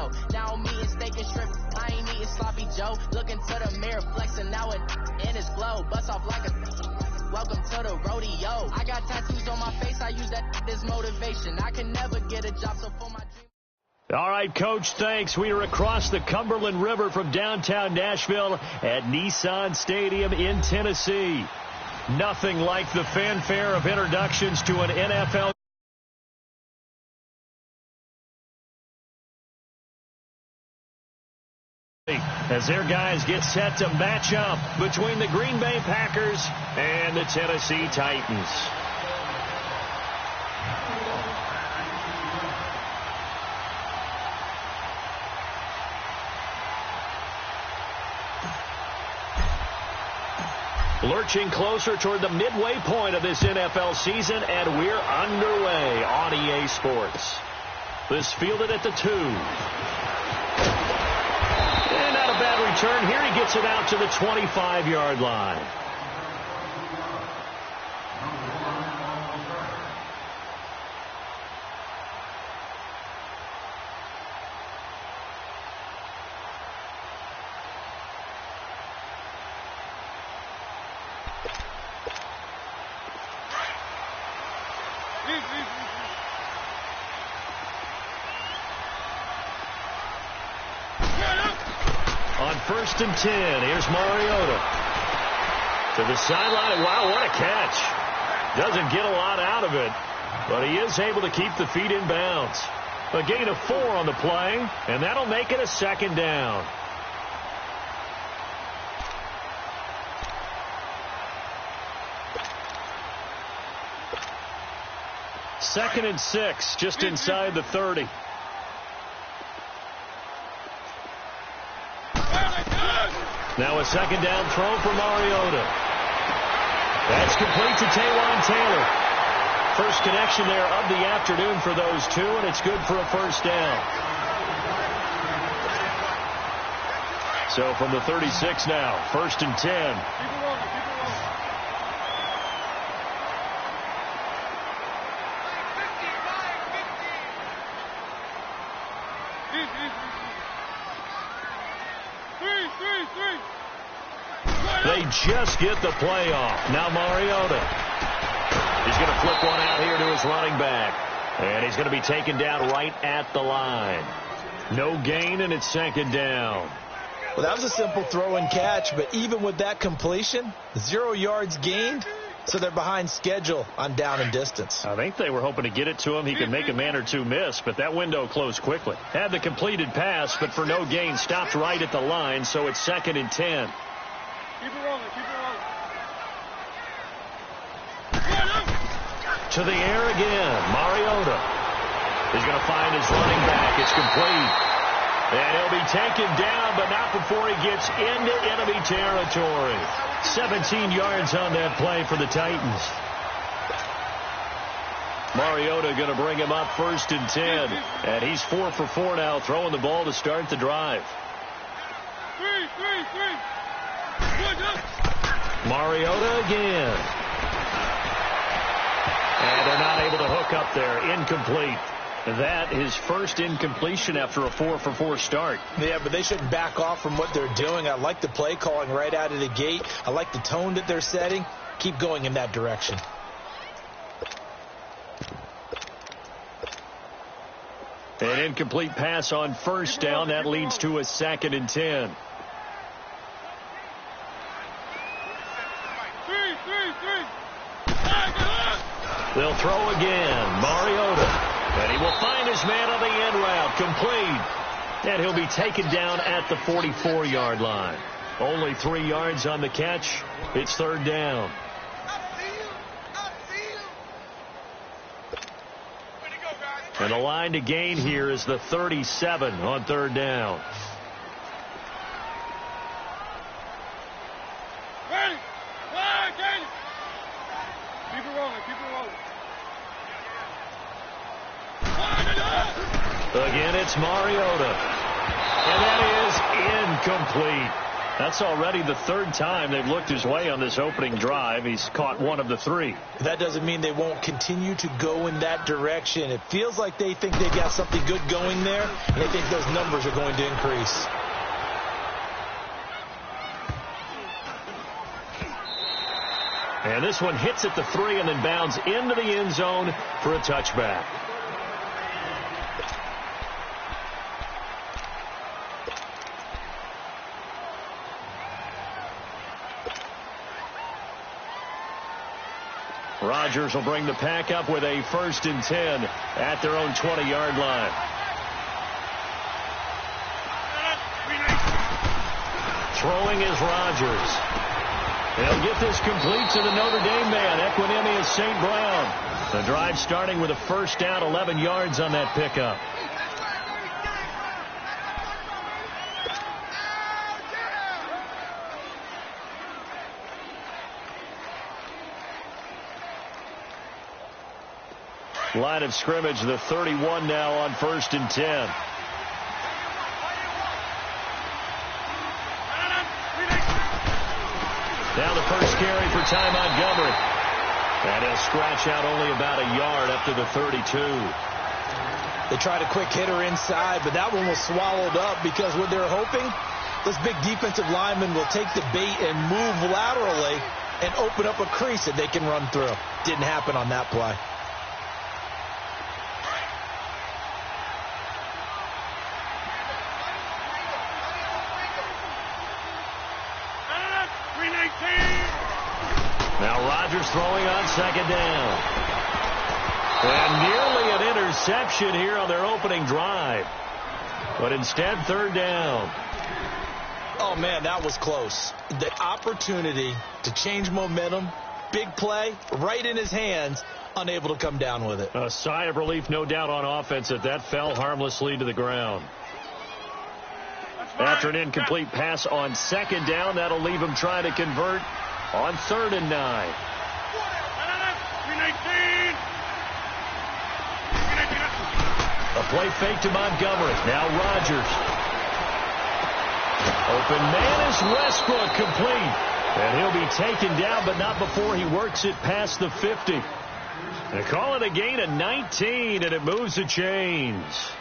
rodeo. Now I'm eating steak and shrimp, I ain't eating sloppy Joe. Looking to the mirror, flexing now it in his glow. Bust off like a welcome to the rodeo. I got tattoos on my face, I use that as motivation. I can never get a job, so for my dream. All right, Coach, thanks. We are across the Cumberland River from downtown Nashville at Nissan Stadium in Tennessee. Nothing like the fanfare of introductions to an NFL as their guys get set to match up between the Green Bay Packers and the Tennessee Titans. Lurching closer toward the midway point of this NFL season, and we're underway on EA Sports. This fielded at the 2. And not a bad return here. He gets it out to the 25-yard line. On 1st and 10, here's Mariota. To the sideline. Wow, what a catch. Doesn't get a lot out of it, but he is able to keep the feet in bounds. A gain of 4 on the play, and that'll make it a 2nd down. Second and 6, just inside the 30. Now a 2nd down throw for Mariota. That's complete to Taywan Taylor. First connection there of the afternoon for those two, and it's good for a 1st down. So from the 36 now, 1st and 10. They just get the play off. Now Mariota. He's going to flip one out here to his running back. And he's going to be taken down right at the line. No gain, and it's 2nd down. Well, that was a simple throw and catch, but even with that completion, 0 yards gained, so they're behind schedule on down and distance. I think they were hoping to get it to him. He could make a man or two miss, but that window closed quickly. Had the completed pass, but for no gain, stopped right at the line, so it's 2nd and 10. Keep it rolling, keep it rolling. To the air again, Mariota. He's going to find his running back. It's complete. And he'll be taken down, but not before he gets into enemy territory. 17 yards on that play for the Titans. Mariota going to bring him up 1st and 10. And he's 4 for 4 now, throwing the ball to start the drive. Mariota again. And they're not able to hook up there. Incomplete. That is first incompletion after a 4 for 4 start. Yeah, but they shouldn't back off from what they're doing. I like the play calling right out of the gate. I like the tone that they're setting. Keep going in that direction. An incomplete pass on 1st down. That leads to a 2nd and 10. They'll throw again. Mariota. And he will find his man on the end route. Complete. And he'll be taken down at the 44-yard line. Only 3 yards on the catch. It's 3rd down. And the line to gain here is the 37 on 3rd down. Ready? Keep it rolling, keep it rolling. Again, it's Mariota. And that is incomplete. That's already the third time they've looked his way on this opening drive. He's caught one of the three. That doesn't mean they won't continue to go in that direction. It feels like they think they've got something good going there, and they think those numbers are going to increase. And this one hits at the 3 and then bounds into the end zone for a touchback. Rodgers will bring the pack up with a 1st and 10 at their own 20-yard line. Throwing is Rodgers. They'll get this complete to the Notre Dame man, Equanimeous St. Brown. The drive starting with a 1st down, 11 yards on that pickup. Line of scrimmage, the 31 now on 1st and 10. Now the first carry for Ty Montgomery. And he'll scratch out only about a yard up to the 32. They tried a quick hitter inside, but that one was swallowed up because what they're hoping, this big defensive lineman will take the bait and move laterally and open up a crease that they can run through. Didn't happen on that play. Now Rodgers throwing on 2nd down. And nearly an interception here on their opening drive. But instead, 3rd down. Oh, man, that was close. The opportunity to change momentum, big play, right in his hands, unable to come down with it. A sigh of relief, no doubt, on offense that fell harmlessly to the ground. After an incomplete pass on 2nd down, that'll leave him trying to convert on 3rd and 9. A play fake to Montgomery. Now Rodgers. Open man is Westbrook, complete. And he'll be taken down, but not before he works it past the 50. They call it a gain of 19, and it moves the chains.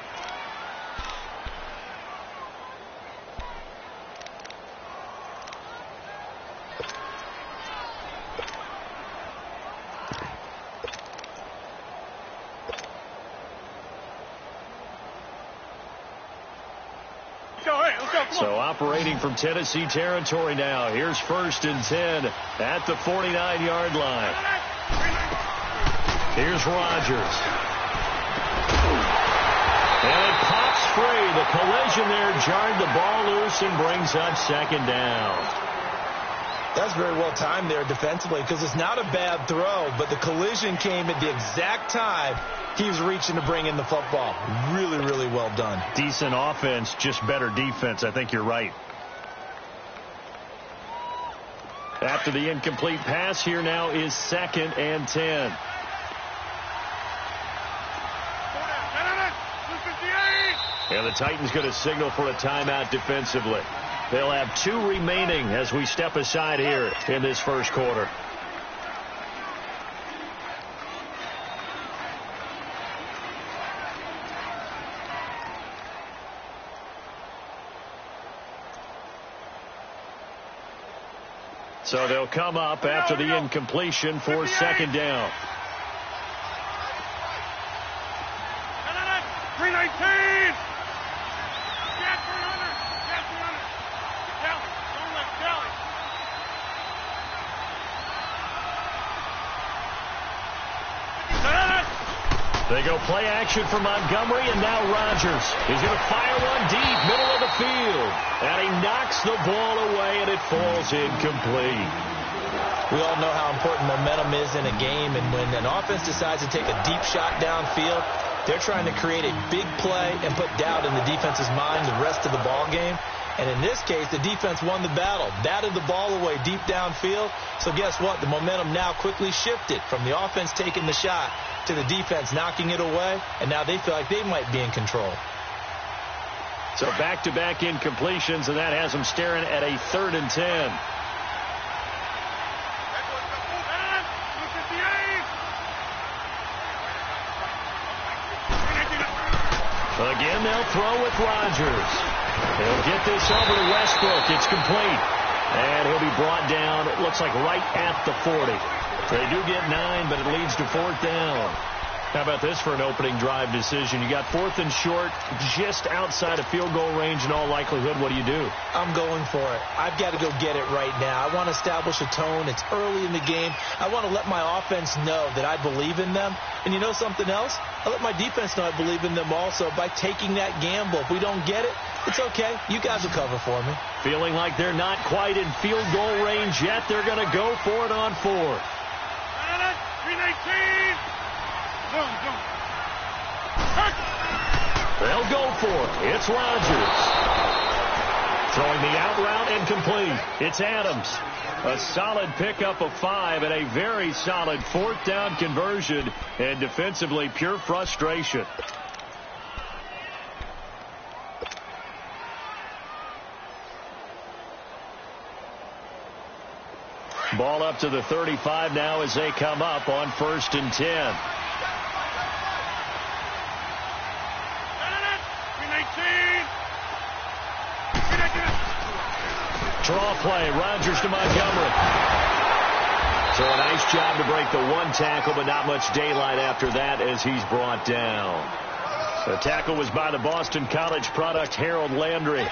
So operating from Tennessee territory now. Here's 1st and 10 at the 49-yard line. Here's Rodgers. And it pops free. The collision there jarred the ball loose and brings up 2nd down. That's very well timed there defensively because it's not a bad throw, but the collision came at the exact time he was reaching to bring in the football. Really, really well done. Decent offense, just better defense. I think you're right. After the incomplete pass, here now is 2nd and 10. And the Titans going to signal for a timeout defensively. They'll have 2 remaining as we step aside here in this first quarter. So they'll come up after the incompletion for 2nd down. 319! They go play action for Montgomery, and now Rodgers. He's going to fire one deep, middle of the field. And he knocks the ball away, and it falls incomplete. We all know how important momentum is in a game, and when an offense decides to take a deep shot downfield, they're trying to create a big play and put doubt in the defense's mind the rest of the ball game. And in this case, the defense won the battle, batted the ball away deep downfield. So guess what? The momentum now quickly shifted from the offense taking the shot to the defense knocking it away, and now they feel like they might be in control. So back-to-back incompletions, and that has them staring at a 3rd and 10. Again, they'll throw with Rodgers. He'll get this over to Westbrook. It's complete. And he'll be brought down, it looks like right at the 40. They do get 9, but it leads to 4th down. How about this for an opening drive decision? You got 4th and short, just outside of field goal range in all likelihood. What do you do? I'm going for it. I've got to go get it right now. I want to establish a tone. It's early in the game. I want to let my offense know that I believe in them. And you know something else? I let my defense know I believe in them also by taking that gamble. If we don't get it, it's okay. You guys will cover for me. Feeling like they're not quite in field goal range yet. They're going to go for it on 4th. 319. They'll go for it. It's Rodgers. Throwing the out route and complete. It's Adams. A solid pickup of 5 and a very solid 4th down conversion. And defensively, pure frustration. Ball up to the 35 now as they come up on 1st and 10. Draw play. Rodgers to Montgomery. So a nice job to break the 1 tackle, but not much daylight after that as he's brought down. The tackle was by the Boston College product, Harold Landry.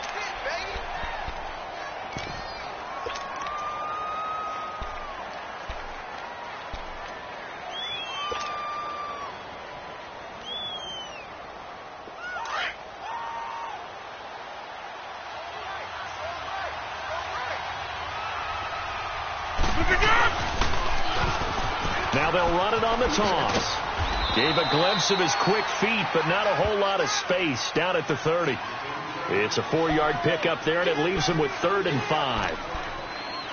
Now they'll run it on the toss. Gave a glimpse of his quick feet, but not a whole lot of space down at the 30. It's a 4-yard pickup there, and it leaves him with 3rd and 5.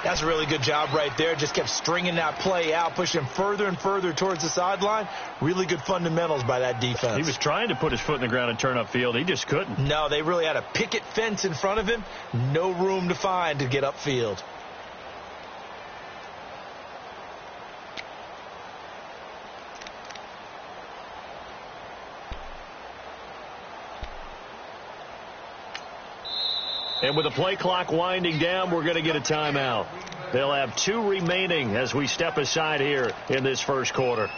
That's a really good job right there. Just kept stringing that play out, pushing further and further towards the sideline. Really good fundamentals by that defense. He was trying to put his foot in the ground and turn upfield. He just couldn't. No, they really had a picket fence in front of him. No room to find to get upfield. And with the play clock winding down, we're going to get a timeout. They'll have 2 remaining as we step aside here in this first quarter.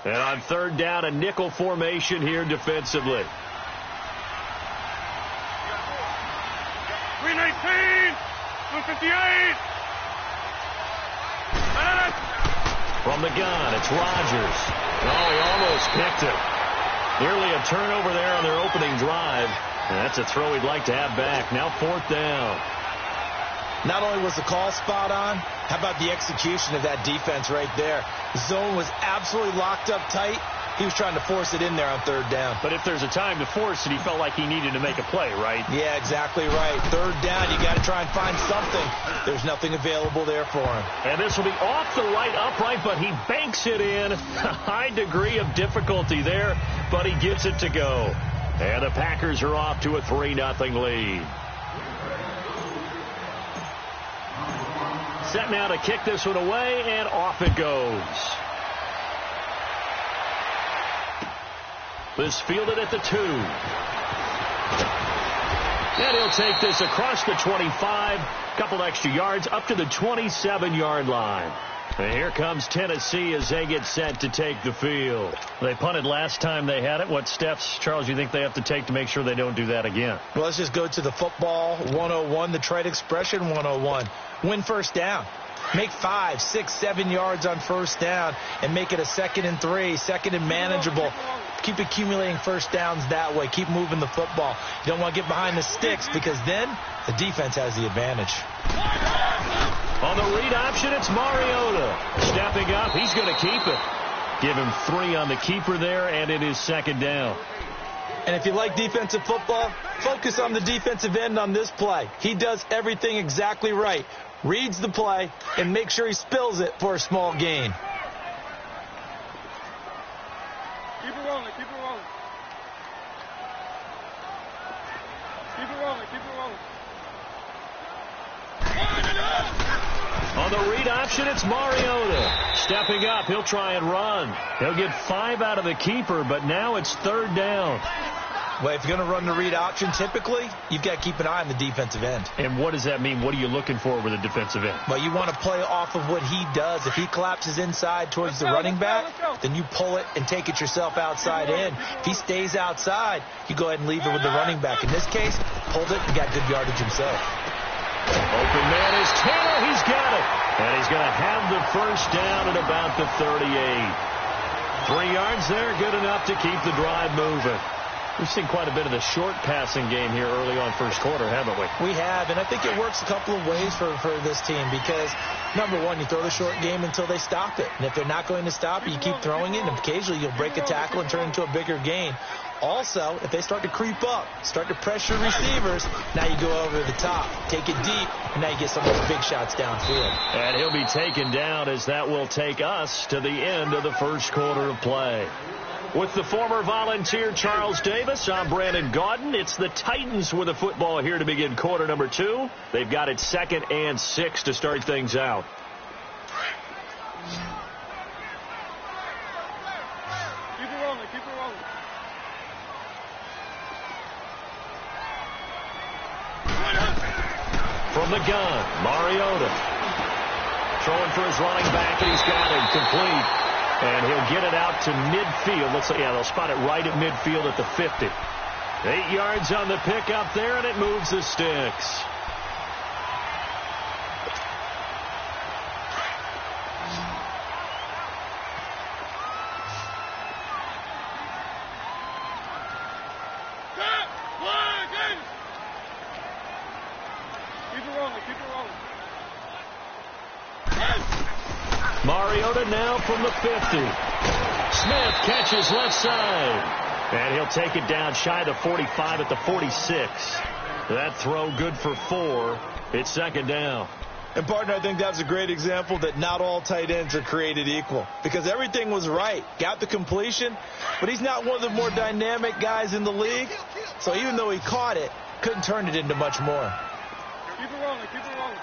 And on 3rd down, a nickel formation here defensively. 319, 158. From the gun, it's Rodgers. Oh, he almost picked it. Nearly a turnover there on their opening drive. And that's a throw he'd like to have back. Now 4th down. Not only was the call spot on, how about the execution of that defense right there? The zone was absolutely locked up tight. He was trying to force it in there on 3rd down. But if there's a time to force it, he felt like he needed to make a play, right? Yeah, exactly right. 3rd down, you got to try and find something. There's nothing available there for him. And this will be off the right upright, but he banks it in. A high degree of difficulty there, but he gets it to go. And the Packers are off to a 3-0 lead. Set now to kick this one away, and off it goes. This fielded at the 2. And he'll take this across the 25. Couple extra yards up to the 27-yard line. And here comes Tennessee as they get set to take the field. They punted last time they had it. What steps, Charles, you think they have to take to make sure they don't do that again? Well, let's just go to the football 101, the trade expression 101. Win 1st down. Make 5, 6, 7 yards on 1st down and make it a 2nd and 3, 2nd and manageable. Keep accumulating 1st downs that way. Keep moving the football. You don't want to get behind the sticks because then the defense has the advantage. On the read option, it's Mariota. Stepping up, he's going to keep it. Give him 3 on the keeper there, and it is 2nd down. And if you like defensive football, focus on the defensive end on this play. He does everything exactly right. Reads the play and makes sure he spills it for a small gain. Keep it rolling, keep it rolling. Keep it rolling, keep it rolling. On the read option, it's Mariota. Stepping up, he'll try and run. He'll get 5 out of the keeper, but now it's 3rd down. Well, if you're going to run the read option, typically, you've got to keep an eye on the defensive end. And what does that mean? What are you looking for with a defensive end? Well, you want to play off of what he does. If he collapses inside towards the running back, then you pull it and take it yourself outside in. If he stays outside, you go ahead and leave it with the running back. In this case, pulled it and got good yardage himself. Open man is Taylor. He's got it. And he's going to have the first down at about the 38. 3 yards there, good enough to keep the drive moving. We've seen quite a bit of the short passing game here early on first quarter, haven't we? We have, and I think it works a couple of ways for this team because, number one, you throw the short game until they stop it. And if they're not going to stop it, you keep throwing it, and occasionally you'll break a tackle and turn it into a bigger gain. Also, if they start to creep up, start to pressure receivers, now you go over the top, take it deep, and now you get some of those big shots downfield. And he'll be taken down as that will take us to the end of the first quarter of play. With the former Volunteer Charles Davis, I'm Brandon Gaudin. It's the Titans with the football here to begin quarter number 2. They've got it 2nd and 6 to start things out. Keep it rolling, keep it rolling. From the gun, Mariota. Throwing for his running back, and he's got it complete. And he'll get it out to midfield. They'll spot it right at midfield at the 50. 8 yards on the pickup there, and it moves the sticks. Keep it rolling, keep it rolling. Mariota now from the 50. Smith catches left side. And he'll take it down shy of the 45 at the 46. That throw good for 4. It's 2nd down. And, partner, I think that's a great example that not all tight ends are created equal. Because everything was right. Got the completion, but he's not one of the more dynamic guys in the league. So even though he caught it, couldn't turn it into much more. Keep it rolling, keep it rolling.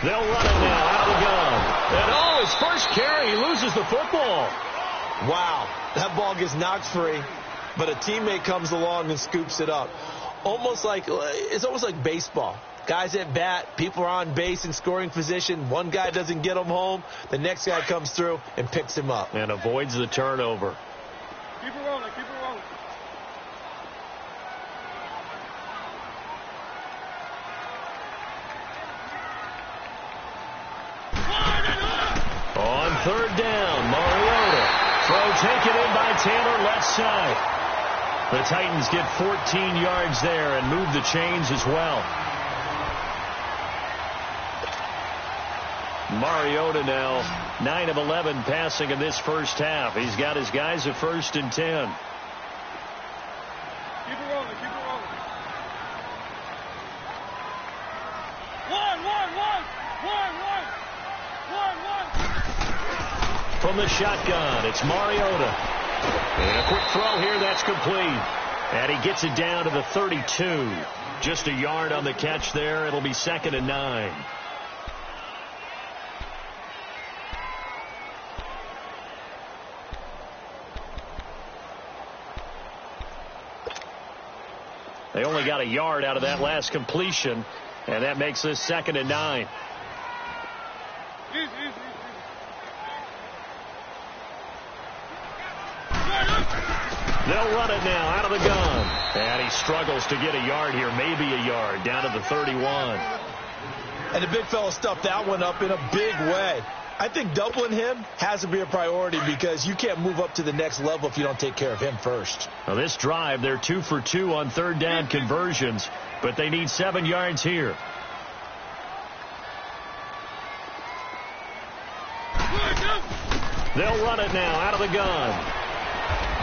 They'll run it now out of the gun. And his first carry, he loses the football. Wow, that ball gets knocked free, but a teammate comes along and scoops it up. It's almost like baseball. Guys at bat, people are on base in scoring position. One guy doesn't get him home. The next guy comes through and picks him up. And avoids the turnover. Keep it rolling, keep it rolling. On 3rd down, Mariota. Throw taken in by Taylor left side. The Titans get 14 yards there and move the chains as well. Mariota now 9 of 11 passing in this first half. He's got his guys at 1st and 10. Keep it rolling, keep it rolling. One. From the shotgun, it's Mariota. And a quick throw here, that's complete. And he gets it down to the 32. Just a yard on the catch there. It'll be 2nd and 9. They only got a yard out of that last completion, and that makes this 2nd and 9. They'll run it now out of the gun. And he struggles to get a yard here, maybe a yard, down to the 31. And the big fella stuffed that one up in a big way. I think doubling him has to be a priority because you can't move up to the next level if you don't take care of him first. Now this drive, they're 2 for 2 on 3rd down conversions, but they need 7 yards here. They'll run it now out of the gun.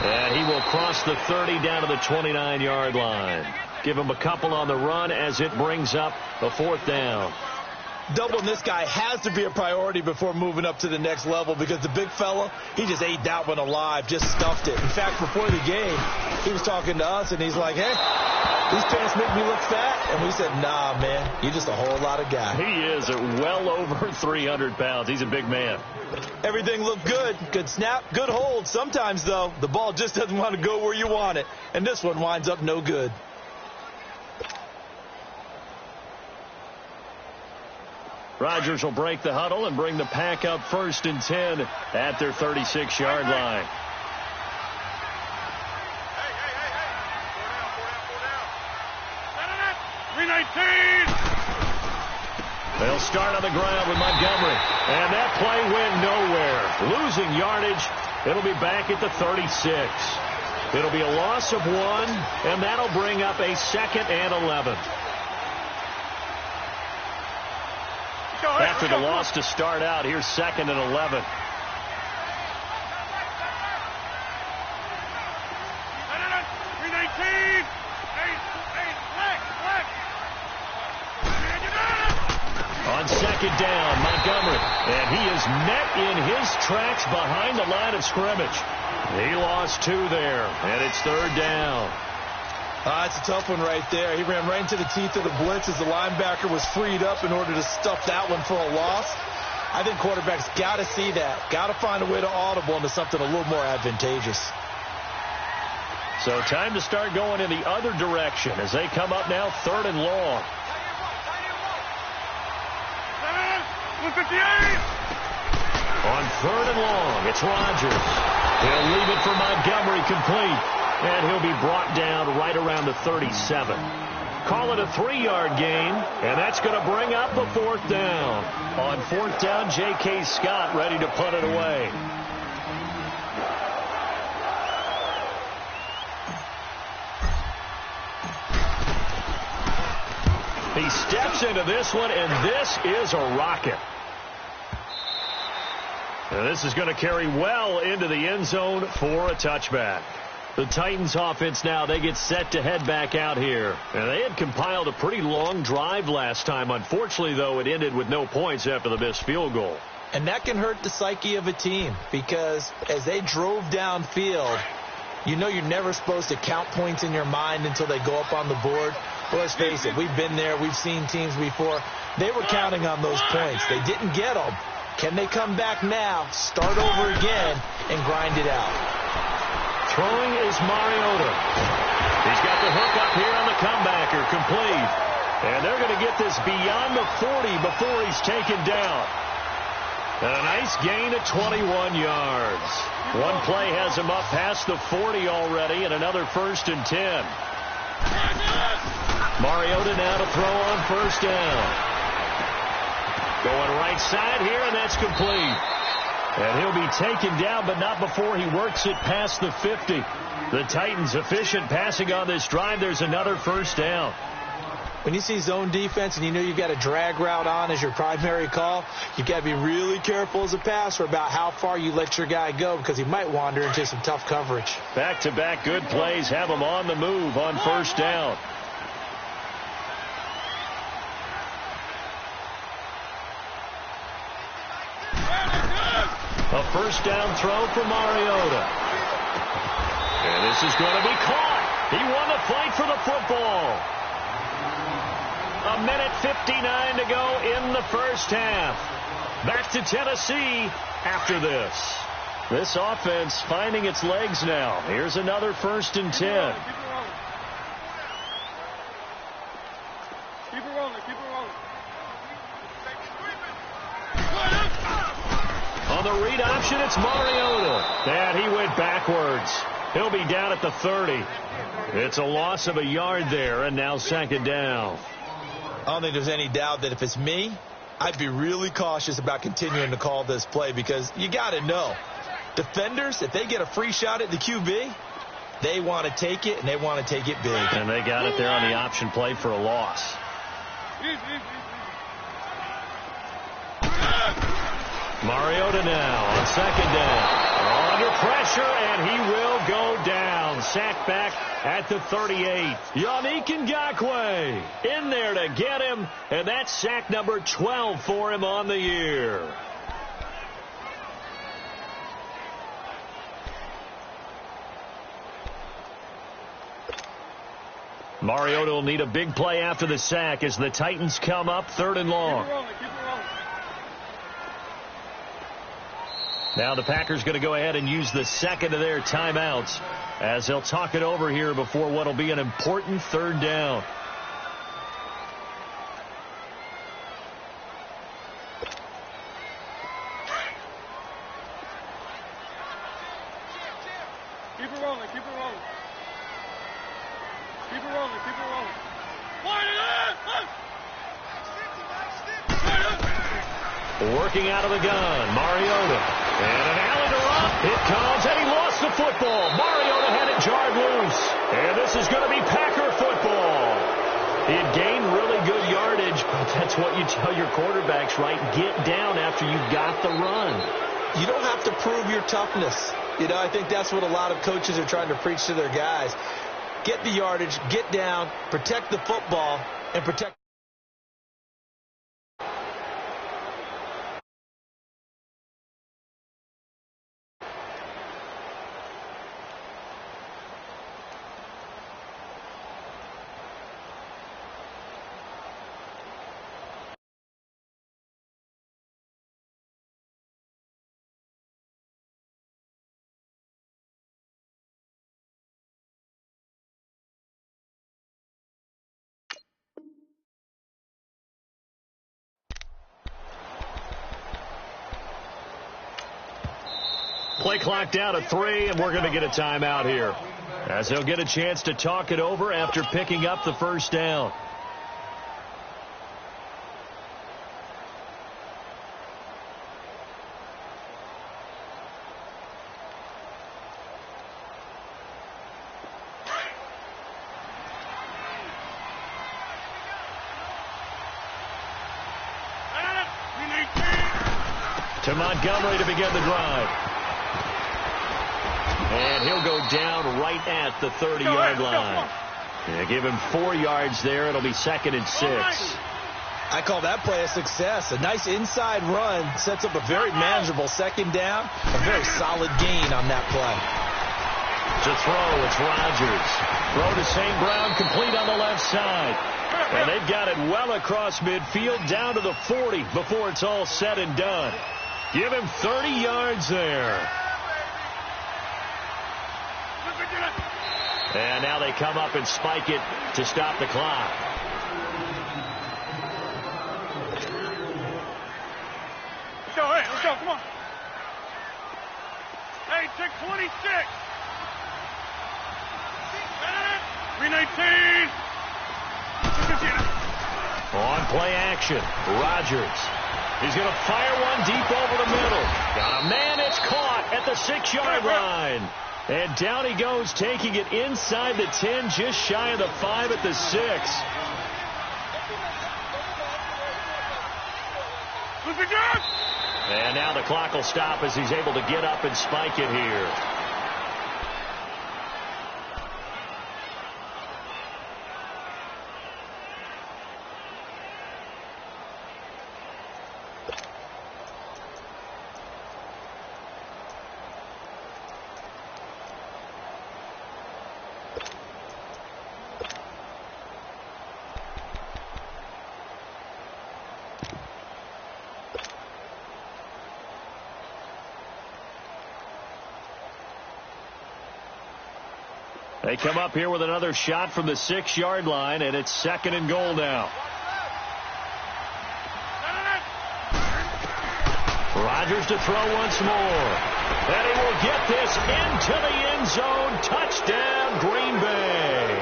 And he will cross the 30 down to the 29-yard line. Give him a couple on the run as it brings up the 4th down. Doubling this guy has to be a priority before moving up to the next level because the big fella, he just ate that one alive, just stuffed it. In fact, before the game, he was talking to us, and he's like, hey, these pants make me look fat. And we said, nah, man, you're just a whole lot of guy. He is at well over 300 pounds. He's a big man. Everything looked good. Good snap, good hold. Sometimes, though, the ball just doesn't want to go where you want it. And this one winds up no good. Rodgers will break the huddle and bring the pack up 1st and 10 at their 36-yard line. They'll start on the ground with Montgomery. And that play went nowhere. Losing yardage. It'll be back at the 36. It'll be a loss of 1, and that'll bring up a 2nd and 11. After the loss to start out, here's 2nd and 11. On 2nd down, Montgomery. And he is met in his tracks behind the line of scrimmage. He lost 2 there, and it's 3rd down. It's a tough one right there. He ran right into the teeth of the blitz as the linebacker was freed up in order to stuff that one for a loss. I think quarterbacks got to see that. Got to find a way to audible into something a little more advantageous. So time to start going in the other direction as they come up now 3rd and long. 158. On 3rd and long, it's Rodgers. He'll leave it for Montgomery complete. And he'll be brought down right around the 37. Call it a 3-yard gain, and that's going to bring up a 4th down. On 4th down, J.K. Scott ready to punt it away. He steps into this one, and this is a rocket. And this is going to carry well into the end zone for a touchback. The Titans offense now, they get set to head back out here. And they had compiled a pretty long drive last time. Unfortunately, though, it ended with no points after the missed field goal. And that can hurt the psyche of a team because as they drove downfield, you know you're never supposed to count points in your mind until they go up on the board. Well, let's face it, we've been there. We've seen teams before. They were counting on those points. They didn't get them. Can they come back now, start over again, and grind it out? Throwing is Mariota. He's got the hook up here on the comebacker, complete. And they're going to get this beyond the 40 before he's taken down. And a nice gain of 21 yards. One play has him up past the 40 already, and another 1st and 10. Mariota now to throw on 1st down. Going right side here, and that's complete. And he'll be taken down, but not before he works it past the 50. The Titans efficient passing on this drive. There's another 1st down. When you see zone defense and you know you've got a drag route on as your primary call, you've got to be really careful as a passer about how far you let your guy go because he might wander into some tough coverage. Back-to-back good plays have him on the move on 1st down. A 1st down throw for Mariota. And this is going to be caught. He won the fight for the football. A minute 59 to go in the 1st half. Back to Tennessee after this. This offense finding its legs now. Here's another 1st and 10. Keep it rolling, keep it rolling. On the read option, it's Mariota. And he went backwards. He'll be down at the 30. It's a loss of a yard there, and now 2nd down. I don't think there's any doubt that if it's me, I'd be really cautious about continuing to call this play because you got to know. Defenders, if they get a free shot at the QB, they want to take it, and they want to take it big. And they got it there on the option play for a loss. Mariota now on second down. Under pressure, and he will go down. Sacked back at the 38. Yannick Ngakoue in there to get him, and that's sack number 12 for him on the year. Mariota will need a big play after the sack as the Titans come up 3rd and long. Keep it rolling, keep it rolling. Now the Packers going to go ahead and use the second of their timeouts as they'll talk it over here before what will be an important 3rd down. Keep it rolling, keep it rolling. Keep it rolling, keep it rolling. Working out of the gun, Mariota. And an alley to run. It comes, and he lost the football. Mariota had it jarred loose. And this is going to be Packer football. He had gained really good yardage, but that's what you tell your quarterbacks, right? Get down after you've got the run. You don't have to prove your toughness. You know, I think that's what a lot of coaches are trying to preach to their guys. Get the yardage, get down, protect the football, and protect. Play clock down to 3, and we're going to get a timeout here as they'll get a chance to talk it over after picking up the 1st down. To Montgomery to begin the drive. And he'll go down right at the 30-yard line. Yeah, give him 4 yards there. It'll be 2nd and 6. I call that play a success. A nice inside run sets up a very manageable 2nd down. A very solid gain on that play. To throw, it's Rodgers. Throw to St. Brown, complete on the left side. And they've got it well across midfield, down to the 40 before it's all said and done. Give him 30 yards there. And now they come up and spike it to stop the clock. Let's go, hey, let's go, come on. Hey, check 26. 319. On play action, Rodgers. He's going to fire one deep over the middle. Got a man, it's caught at the 6-yard line. And down he goes, taking it inside the 10, just shy of the 5 at the 6. And now the clock will stop as he's able to get up and spike it here. They come up here with another shot from the 6-yard line, and it's 2nd and goal now. Rodgers to throw once more. And he will get this into the end zone. Touchdown, Green Bay.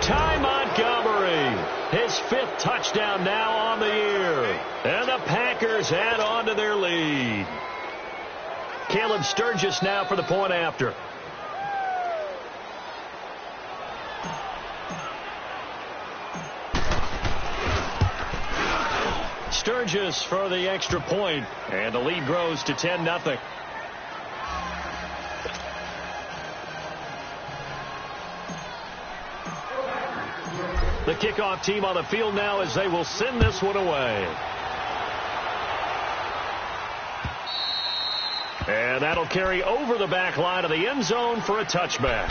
Ty Montgomery, his 5th touchdown now on the year. And the Packers add on to their lead. Caleb Sturgis now for the point after. Burgess for the extra point, and the lead grows to 10-0. The kickoff team on the field now as they will send this one away. And that'll carry over the back line of the end zone for a touchback.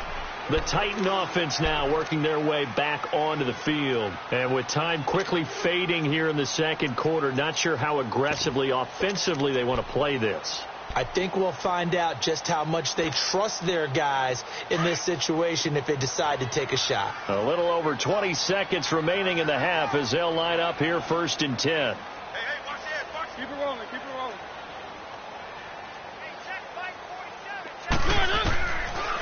The Titan offense now working their way back onto the field. And with time quickly fading here in the second quarter, not sure how aggressively, offensively they want to play this. I think we'll find out just how much they trust their guys in this situation if they decide to take a shot. A little over 20 seconds remaining in the half as they'll line up here 1st and 10. Hey, watch this. Watch. Keep it rolling. Keep it rolling.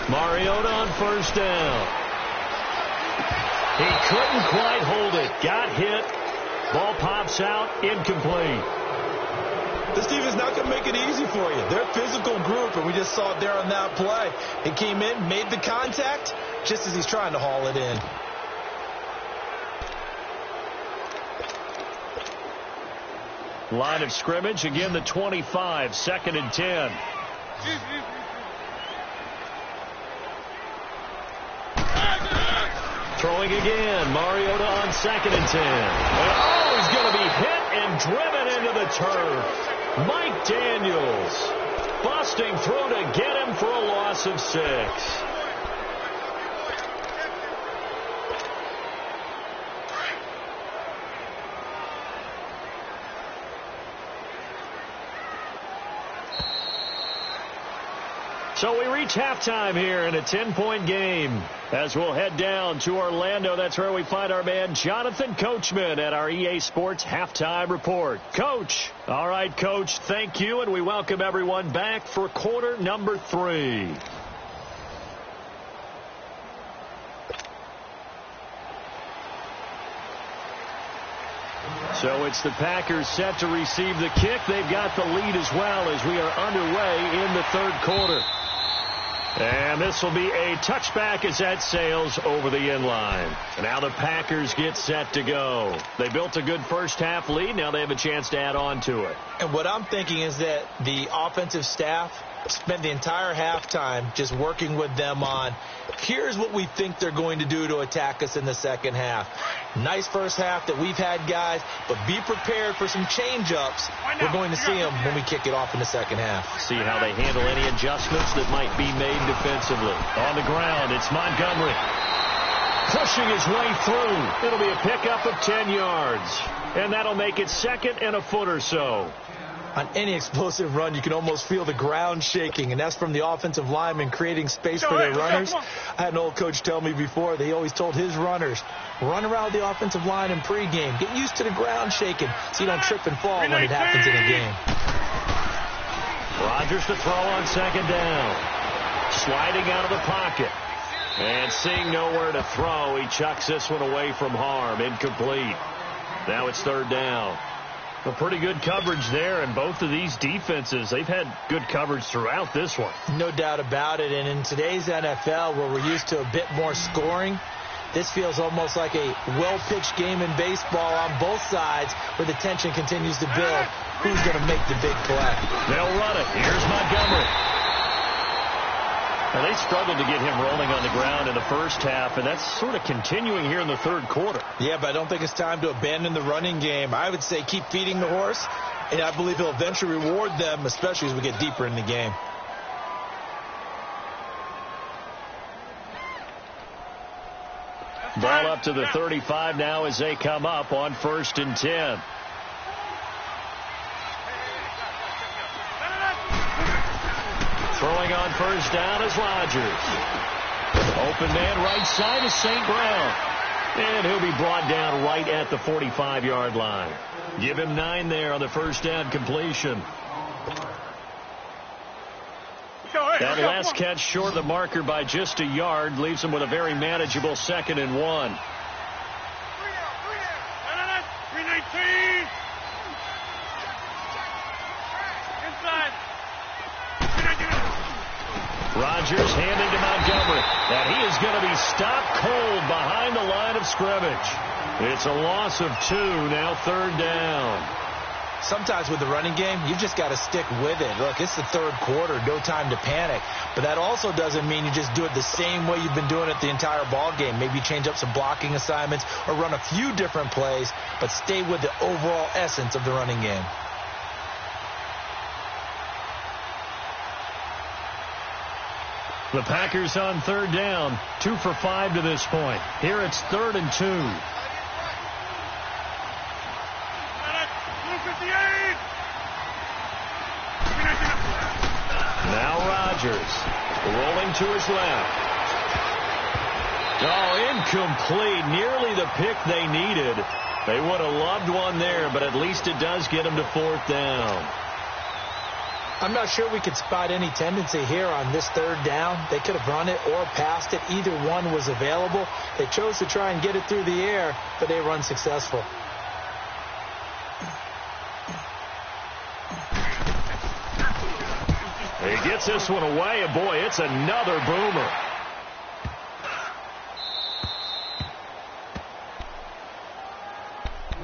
Mariota on 1st down. He couldn't quite hold it. Got hit. Ball pops out. Incomplete. This defense is not going to make it easy for you. They're a physical group, and we just saw it there on that play. He came in, made the contact, just as he's trying to haul it in. Line of scrimmage, again the 25, 2nd and 10. Throwing again, Mariota on 2nd and 10. Oh, he's going to be hit and driven into the turf. Mike Daniels busting through to get him for a loss of 6. So we reach halftime here in a 10-point game. As we'll head down to Orlando, that's where we find our man Jonathan Coachman at our EA Sports Halftime Report. Coach. All right, Coach, thank you, and we welcome everyone back for quarter number 3. So it's the Packers set to receive the kick. They've got the lead as well as we are underway in the third quarter. And this will be a touchback as that sails over the end line. Now the Packers get set to go. They built a good first half lead. Now they have a chance to add on to it. And what I'm thinking is that the offensive staff spent the entire halftime just working with them on, here's what we think they're going to do to attack us in the second half. Nice first half that we've had, guys, but be prepared for some change-ups. We're going to see them when we kick it off in the second half. See how they handle any adjustments that might be made defensively. On the ground, it's Montgomery. Pushing his way through. It'll be a pickup of 10 yards. And that'll make it 2nd and a foot or so. On any explosive run, you can almost feel the ground shaking, and that's from the offensive linemen creating space for their runners. I had an old coach tell me before that he always told his runners, run around the offensive line in pregame. Get used to the ground shaking so you don't trip and fall when it happens in a game. Rodgers to throw on 2nd down. Sliding out of the pocket. And seeing nowhere to throw, he chucks this one away from harm. Incomplete. Now it's 3rd down. A pretty good coverage there, and both of these defenses, they've had good coverage throughout this one. No doubt about it, and in today's NFL, where we're used to a bit more scoring, this feels almost like a well-pitched game in baseball on both sides where the tension continues to build. Who's going to make the big play? They'll run it. Here's Montgomery. Now, they struggled to get him rolling on the ground in the first half, and that's sort of continuing here in the third quarter. Yeah, but I don't think it's time to abandon the running game. I would say keep feeding the horse, and I believe he'll eventually reward them, especially as we get deeper in the game. Ball up to the 35 now as they come up on 1st and 10. Throwing on 1st down is Rodgers. Open man right side is St. Brown. And he'll be brought down right at the 45-yard line. Give him 9 there on the 1st down completion. That last catch short of the marker by just a yard leaves him with a very manageable 2nd and 1. 319. Inside. Rodgers handing to Montgomery. And he is going to be stopped cold behind the line of scrimmage. It's a loss of 2, now 3rd down. Sometimes with the running game, you've just got to stick with it. Look, it's the third quarter, no time to panic. But that also doesn't mean you just do it the same way you've been doing it the entire ball game. Maybe change up some blocking assignments or run a few different plays, but stay with the overall essence of the running game. The Packers on third down, 2 for 5 to this point. Here it's 3rd and 2. Now Rodgers rolling to his left. Oh, incomplete. Nearly the pick they needed. They would have loved one there, but at least it does get them to 4th down. I'm not sure we could spot any tendency here on this 3rd down. They could have run it or passed it. Either one was available. They chose to try and get it through the air, but they were unsuccessful. He gets this one away, and boy, it's another boomer.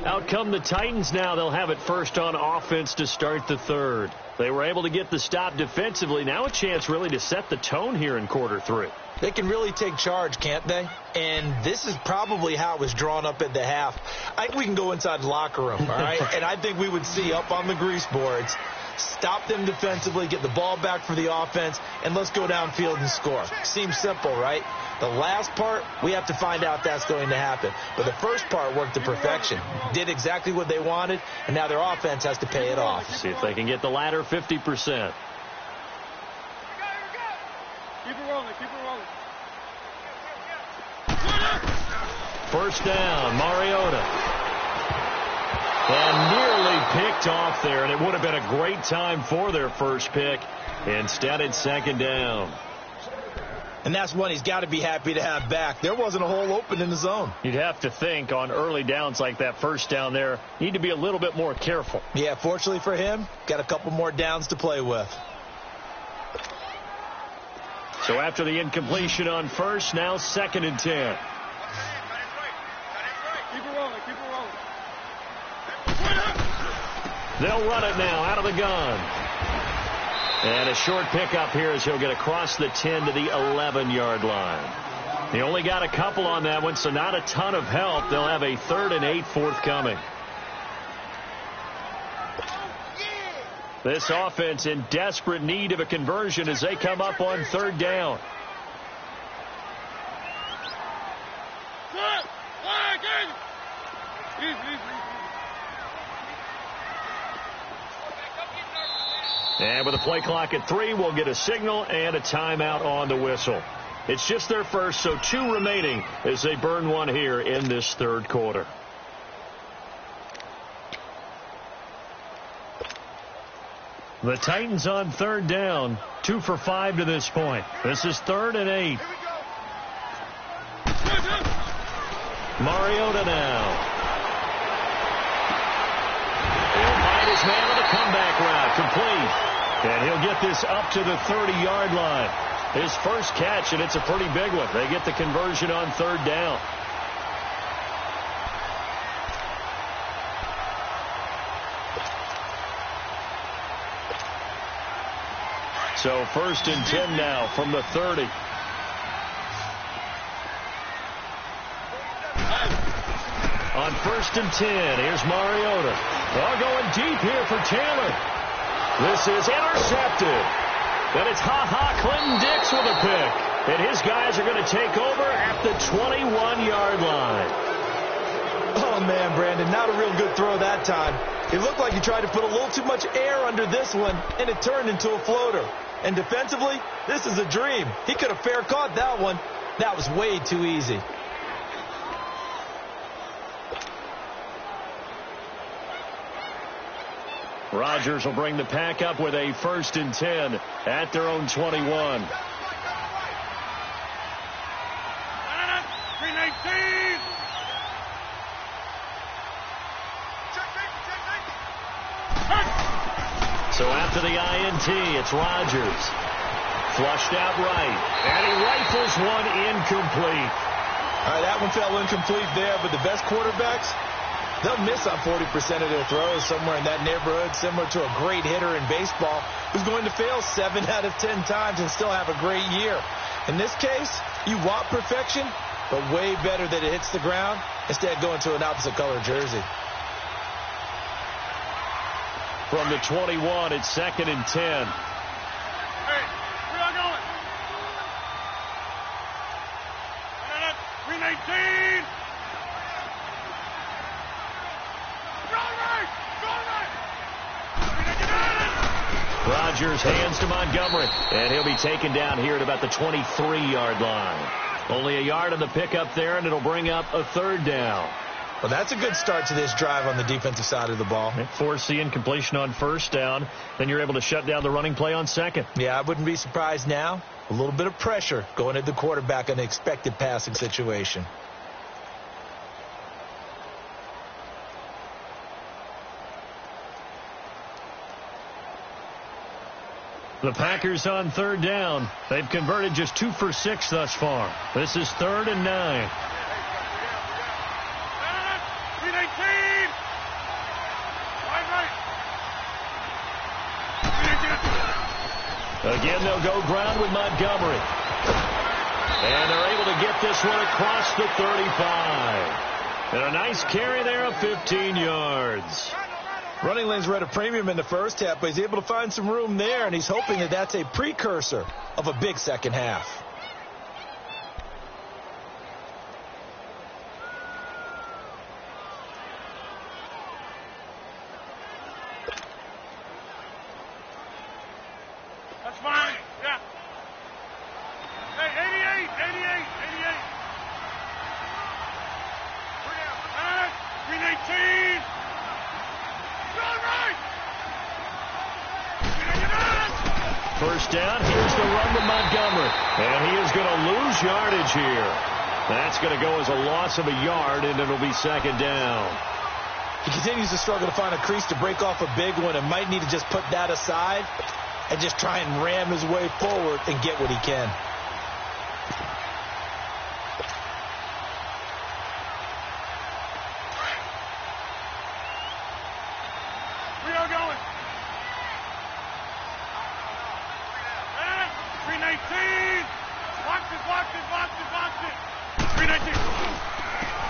Out come the Titans now. They'll have it first on offense to start the 3rd. They were able to get the stop defensively. Now a chance really to set the tone here in quarter 3. They can really take charge, can't they? And this is probably how it was drawn up at the half. I think we can go inside the locker room, all right? And I think we would see up on the grease boards, stop them defensively, get the ball back for the offense, and let's go downfield and score. Seems simple, right? The last part, we have to find out that's going to happen. But the first part worked to perfection. Did exactly what they wanted, and now their offense has to pay it off. See if they can get the latter 50%. Keep it rolling, keep it rolling. First down, Mariota. And nearly picked off there, and it would have been a great time for their first pick. Instead, it's 2nd down. And that's one he's got to be happy to have back. There wasn't a hole open in the zone. You'd have to think on early downs like that first down there, need to be a little bit more careful. Yeah, fortunately for him, got a couple more downs to play with. So after the incompletion on first, now 2nd and 10. Keep it rolling, keep it rolling. They'll run it now out of the gun. And a short pickup here as he'll get across the 10 to the 11-yard line. He only got a couple on that one, so not a ton of help. They'll have a 3rd and 8 forthcoming. This offense in desperate need of a conversion as they come up on 3rd down. And with a play clock at 3, we'll get a signal and a timeout on the whistle. It's just their first, so 2 remaining as they burn one here in this 3rd quarter. The Titans on 3rd down, 2 for 5 to this point. This is 3rd and 8. Mariota now. He'll find his man on the comeback route, complete. And he'll get this up to the 30-yard line. His first catch, and it's a pretty big one. They get the conversion on 3rd down. So 1st and 10 now from the 30. On 1st and 10, here's Mariota. They're going deep here for Taylor. This is intercepted. And it's Clinton Dix with a pick. And his guys are going to take over at the 21-yard line. Oh, man, Brandon, not a real good throw that time. It looked like he tried to put a little too much air under this one, and it turned into a floater. And defensively, this is a dream. He could have fair caught that one. That was way too easy. Rodgers will bring the pack up with a 1st and 10 at their own 21. 319. So after the INT, it's Rodgers. Flushed out right. And he rifles one incomplete. All right, that one fell incomplete there, but the best quarterbacks, They'll miss on 40% of their throws, somewhere in that neighborhood, similar to a great hitter in baseball who's going to fail 7 out of 10 times and still have a great year. In this case, you want perfection, but way better that it hits the ground instead of going to an opposite color jersey. From the 21, it's 2nd and 10. Hey, where y'all going? 319. Rodgers hands to Montgomery, and he'll be taken down here at about the 23-yard line. Only a yard on the pickup there, and it'll bring up a 3rd down. Well, that's a good start to this drive on the defensive side of the ball. Force the incompletion on 1st down. Then you're able to shut down the running play on 2nd. Yeah, I wouldn't be surprised now. A little bit of pressure going at the quarterback in an expected passing situation. The Packers on 3rd down. They've converted just 2 for 6 thus far. This is 3rd and 9. 319. Again, they'll go ground with Montgomery. And they're able to get this one across the 35. And a nice carry there of 15 yards. Running lanes were at a premium in the first half, but he's able to find some room there, and he's hoping that that's a precursor of a big second half. That's fine. Yeah. Hey, 88. 319. First down, here's the run with Montgomery. And he is going to lose yardage here. That's going to go as a loss of a yard, and it'll be 2nd down. He continues to struggle to find a crease to break off a big one and might need to just put that aside and just try and ram his way forward and get what he can. Where y'all going? 319. Box it. 319.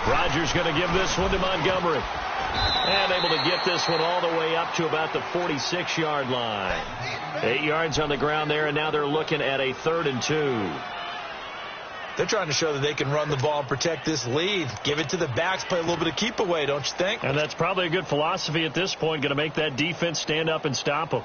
Rodgers going to give this one to Montgomery. And able to get this one all the way up to about the 46-yard line. 8 yards on the ground there, and now they're looking at a 3rd and 2. They're trying to show that they can run the ball and protect this lead. Give it to the backs, play a little bit of keep away, don't you think? And that's probably a good philosophy at this point, going to make that defense stand up and stop them.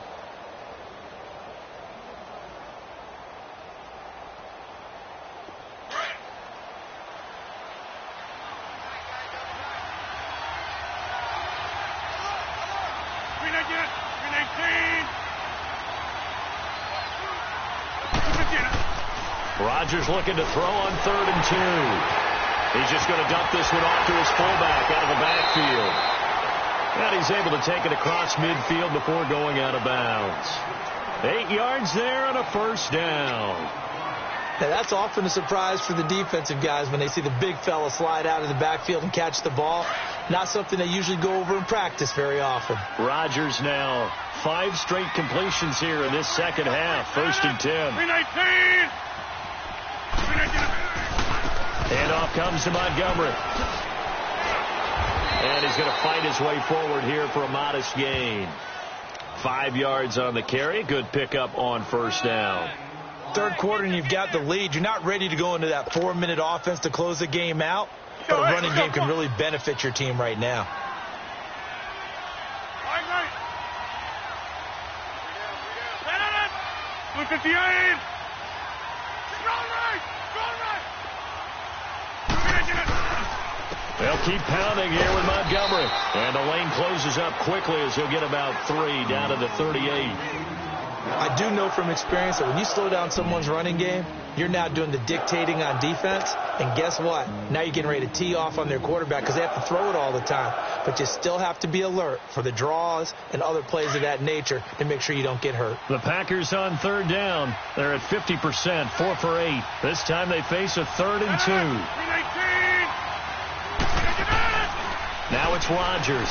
Rodgers looking to throw on 3rd and 2. He's just going to dump this one off to his fullback out of the backfield. And he's able to take it across midfield before going out of bounds. 8 yards there and a 1st down. Now, that's often a surprise for the defensive guys when they see the big fella slide out of the backfield and catch the ball. Not something they usually go over in practice very often. Rodgers now 5 straight completions here in this second half. 1st and 10. 319. And off comes to Montgomery. And he's going to fight his way forward here for a modest gain. 5 yards on the carry. Good pickup on 1st down. Third quarter and you've got the lead. You're not ready to go into that 4-minute offense to close the game out. But a running game can really benefit your team right now. 158. They'll keep pounding here with Montgomery. And the lane closes up quickly as he'll get about 3 down to the 38. I do know from experience that when you slow down someone's running game, you're now doing the dictating on defense. And guess what? Now you're getting ready to tee off on their quarterback because they have to throw it all the time. But you still have to be alert for the draws and other plays of that nature to make sure you don't get hurt. The Packers on 3rd down. They're at 50%, 4 for 8. This time they face a 3rd and 2. Now it's Rodgers.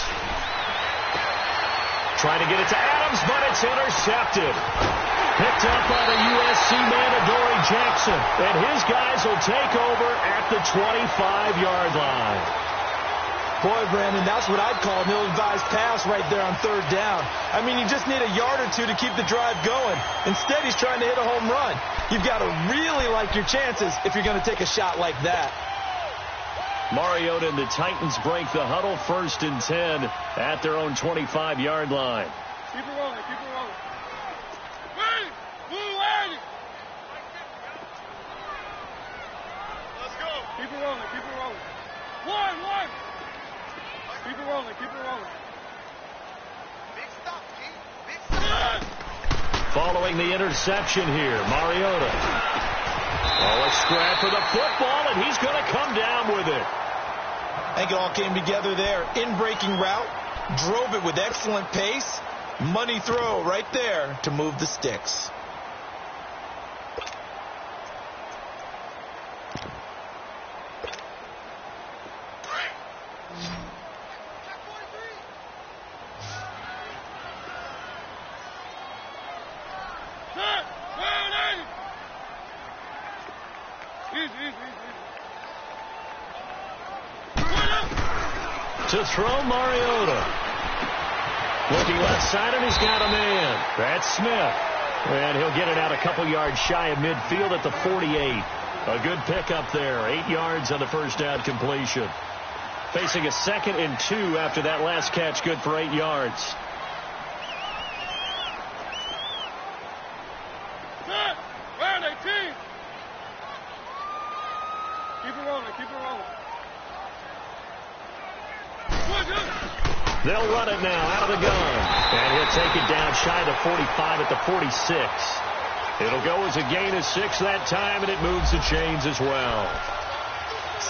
Trying to get it to Adams, but it's intercepted. Picked up by the USC man, Adoree Jackson. And his guys will take over at the 25-yard line. Boy, Brandon, that's what I'd call an ill-advised pass right there on third down. I mean, you just need a yard or two to keep the drive going. Instead, he's trying to hit a home run. You've got to really like your chances if you're going to take a shot like that. Mariota and the Titans break the huddle, 1st and 10 at their own 25-yard line. Keep it rolling, keep it rolling. Ready, move, ready. Let's go. Keep it rolling, keep it rolling. One. Keep it rolling, keep it rolling. Big stop, G. Big stop. Following the interception here, Mariota. Oh, a scrap for the football, and he's going to come down with it. I think it all came together there. In-breaking route, drove it with excellent pace. Money throw right there to move the sticks. To throw, Mariota. Looking left side, and he's got a man. That's Smith. And he'll get it out a couple yards shy of midfield at the 48. A good pickup there. 8 yards on the first down completion. Facing a 2nd and 2 after that last catch, good for 8 yards. Round 18. Keep it rolling, keep it rolling. They'll run it now out of the gun. And he'll take it down shy of the 45 at the 46. It'll go as a gain of 6 that time, and it moves the chains as well.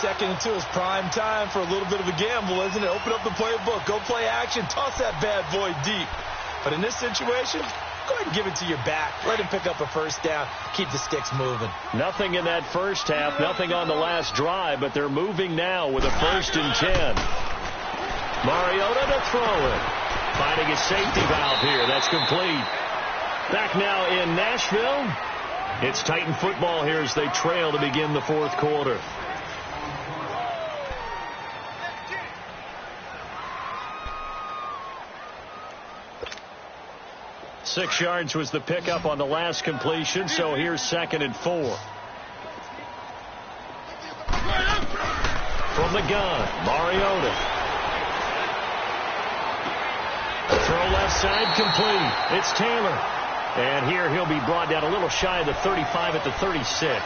2nd and 2 is prime time for a little bit of a gamble, isn't it? Open up the playbook. Go play action. Toss that bad boy deep. But in this situation, go ahead and give it to your back. Let him pick up a first down. Keep the sticks moving. Nothing in that first half. Nothing on the last drive, but they're moving now with a 1st and 10. Mariota to throw it. Finding a safety valve here. That's complete. Back now in Nashville. It's Titan football here as they trail to begin the 4th quarter. Six yards was the pickup on the last completion, so here's 2nd and 4. From the gun, Mariota. Throw left side complete. It's Taylor. And here he'll be brought down a little shy of the 35 at the 36.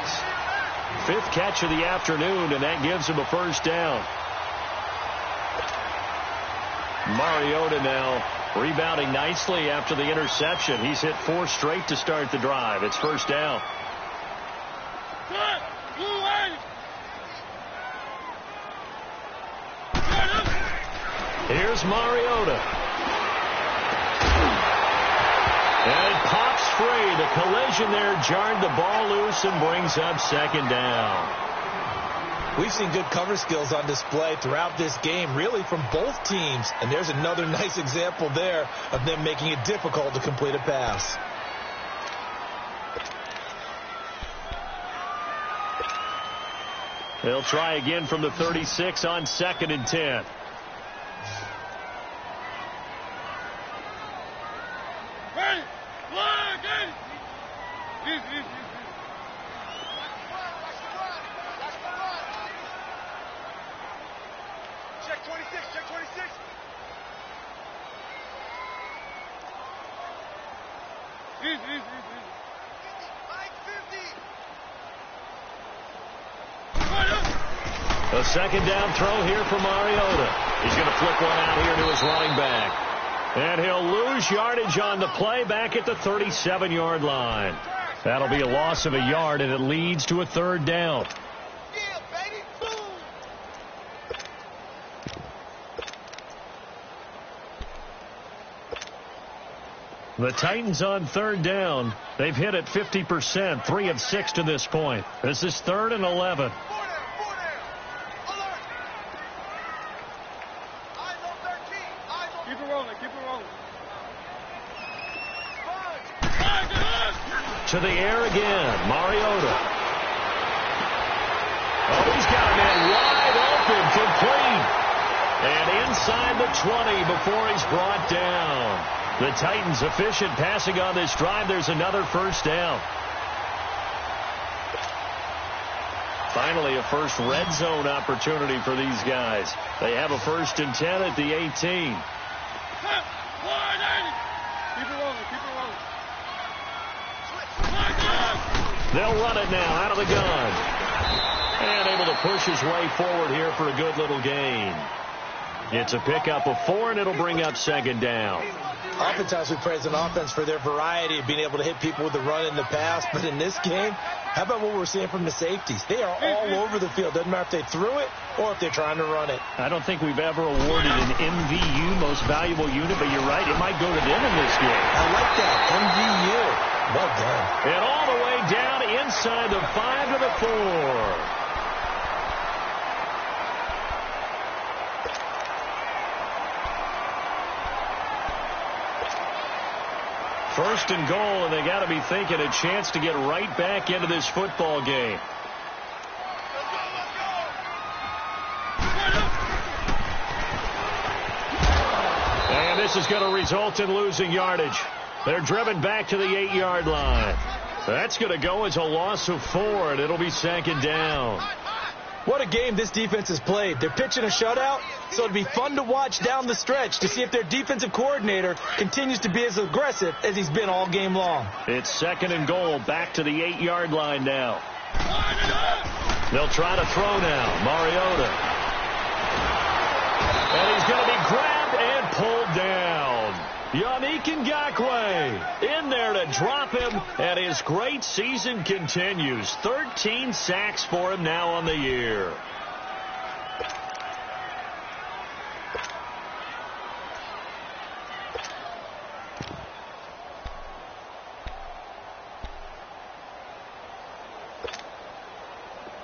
5th catch of the afternoon, and that gives him a first down. Mariota now rebounding nicely after the interception. He's hit 4 straight to start the drive. It's first down. Here's Mariota. And it pops free. The collision there jarred the ball loose and brings up 2nd down. We've seen good cover skills on display throughout this game, really from both teams. And there's another nice example there of them making it difficult to complete a pass. They'll try again from the 36 on 2nd and 10. A 2nd down throw here for Mariota. He's going to flick one out here to his running back. And he'll lose yardage on the play back at the 37-yard line. That'll be a loss of a yard, and it leads to a 3rd down. The Titans on 3rd down. They've hit it 50%, 3 of 6 to this point. This is 3rd and 11. To the air again. Mariota. Oh, he's got a man wide open. Complete. And inside the 20 before he's brought down. The Titans efficient passing on this drive. There's another first down. Finally, a first red zone opportunity for these guys. They have a 1st and 10 at the 18. Keep it rolling. Keep it rolling. They'll run it now out of the gun. And able to push his way forward here for a good little gain. It's a pickup of 4, and it'll bring up 2nd down. Oftentimes we praise an offense for their variety of being able to hit people with the run in the pass. But in this game, how about what we're seeing from the safeties? They are all over the field. Doesn't matter if they threw it or if they're trying to run it. I don't think we've ever awarded an MVU, most valuable unit, but you're right, it might go to them in this game. I like that. MVU. Well done. And all the way down inside the 5 to the 4. First and goal, and they got to be thinking a chance to get right back into this football game. And this is going to result in losing yardage. They're driven back to the 8-yard line. That's going to go as a loss of 4, and it'll be 2nd down. What a game this defense has played. They're pitching a shutout, so it'd be fun to watch down the stretch to see if their defensive coordinator continues to be as aggressive as he's been all game long. It's 2nd and goal, back to the 8-yard line now. They'll try to throw now. Mariota. And he's going to be grabbed and pulled down. Yannick Ngakoue in there to drop him, and his great season continues. 13 sacks for him now on the year.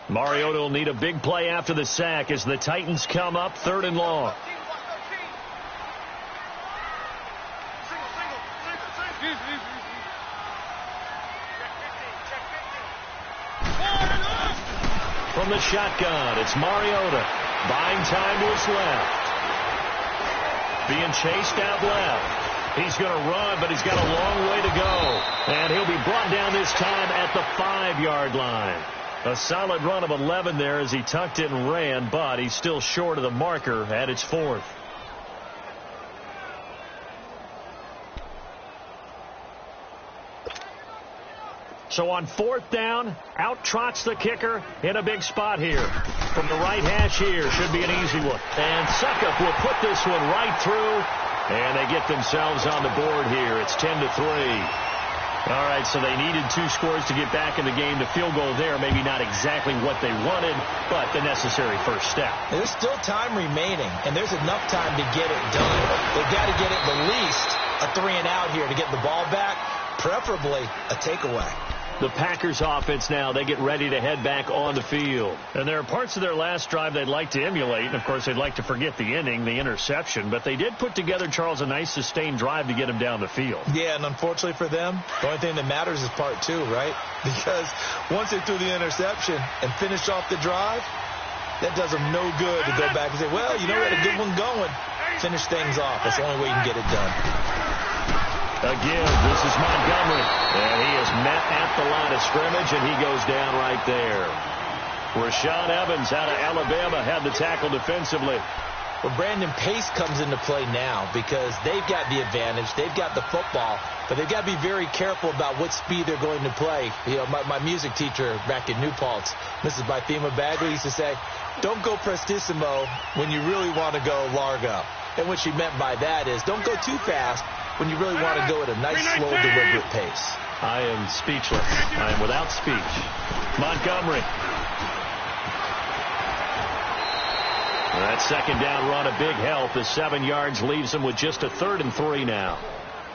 Mariota will need a big play after the sack as the Titans come up 3rd and long. From the shotgun, it's Mariota. Buying time to his left. Being chased out left. He's going to run, but he's got a long way to go. And he'll be brought down this time at the 5-yard line. A solid run of 11 there as he tucked it and ran, but he's still short of the marker at its 4th. So on 4th down, out trots the kicker in a big spot here. From the right hash here, should be an easy one. And Succop will put this one right through, and they get themselves on the board here. It's 10-3. All right, so they needed 2 scores to get back in the game. The field goal there, maybe not exactly what they wanted, but the necessary first step. There's still time remaining, and there's enough time to get it done. They've got to get it at least a 3-and-out here to get the ball back, preferably a takeaway. The Packers offense now, they get ready to head back on the field. And there are parts of their last drive they'd like to emulate. And, of course, they'd like to forget the ending, the interception. But they did put together, Charles, a nice sustained drive to get him down the field. Yeah, and unfortunately for them, the only thing that matters is part 2, right? Because once they threw the interception and finished off the drive, that does them no good to go back and say, well, you know, we had a good one going. Finish things off. That's the only way you can get it done. Again, this is Montgomery, and he is met at the line of scrimmage, and he goes down right there. Rashaan Evans out of Alabama had the tackle defensively. Well, Brandon, pace comes into play now because they've got the advantage. They've got the football, but they've got to be very careful about what speed they're going to play. You know, my music teacher back in New Paltz, Mrs. Bythema Bagley, used to say, don't go prestissimo when you really want to go largo. And what she meant by that is don't go too fast when you really want to go at a nice, slow, deliberate pace. I am speechless. I am without speech. Montgomery. That 2nd down run, a big help. The 7 yards leaves them with just a 3rd and 3 now.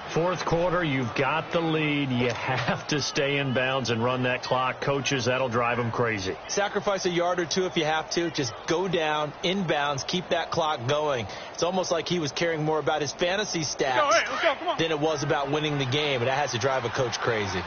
4th quarter, you've got the lead. You have to stay in bounds and run that clock. Coaches, that'll drive them crazy. Sacrifice a yard or 2 if you have to. Just go down, in bounds, keep that clock going. It's almost like he was caring more about his fantasy stats Let's go, come on. than it was about winning the game, and that has to drive a coach crazy.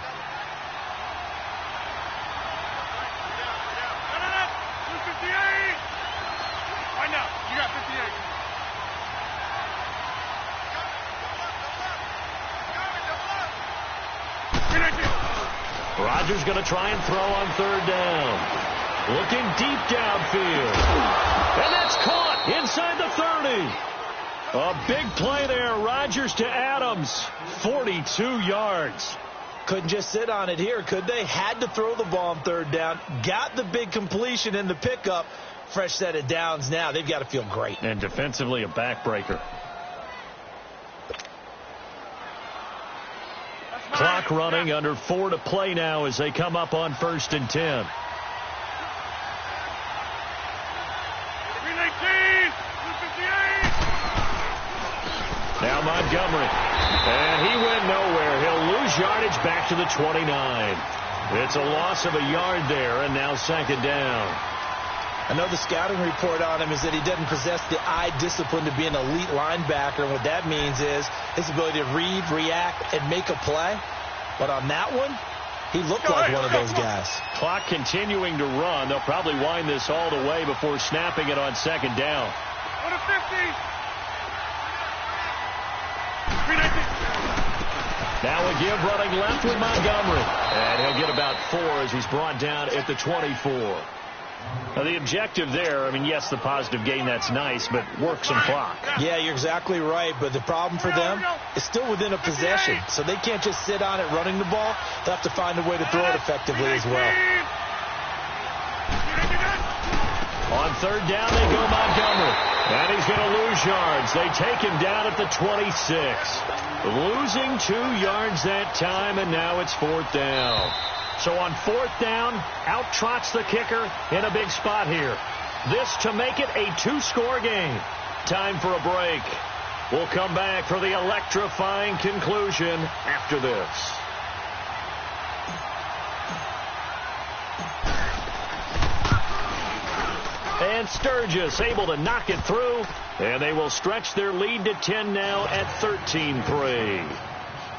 Rodgers going to try and throw on third down. Looking deep downfield. And that's caught inside the 30. A big play there. Rodgers to Adams. 42 yards. Couldn't just sit on it here, could they? Had to throw the ball on third down. Got the big completion in the pickup. Fresh set of downs now. They've got to feel great. And defensively a backbreaker. Clock running, under 4 to play now as they come up on 1st and 10. Now Montgomery. And he went nowhere. He'll lose yardage back to the 29. It's a loss of a yard there, and now 2nd down. I know the scouting report on him is that he doesn't possess the eye discipline to be an elite linebacker. And what that means is his ability to read, react, and make a play. But on that one, he looked like one of those guys. Clock continuing to run. They'll probably wind this all the way before snapping it on 2nd down. Now a give running left with Montgomery. And he'll get about 4 as he's brought down at the 24. Now the objective there, I mean, yes, the positive gain, that's nice, but work some clock. Yeah, you're exactly right, but the problem for them is still within a possession. So they can't just sit on it running the ball. They'll have to find a way to throw it effectively as well. On 3rd down, they go Montgomery. And he's going to lose yards. They take him down at the 26. Losing 2 yards that time, and now it's 4th down. So on 4th down, out trots the kicker in a big spot here. This to make it a 2-score game. Time for a break. We'll come back for the electrifying conclusion after this. And Sturgis able to knock it through, and they will stretch their lead to 10 now at 13-3.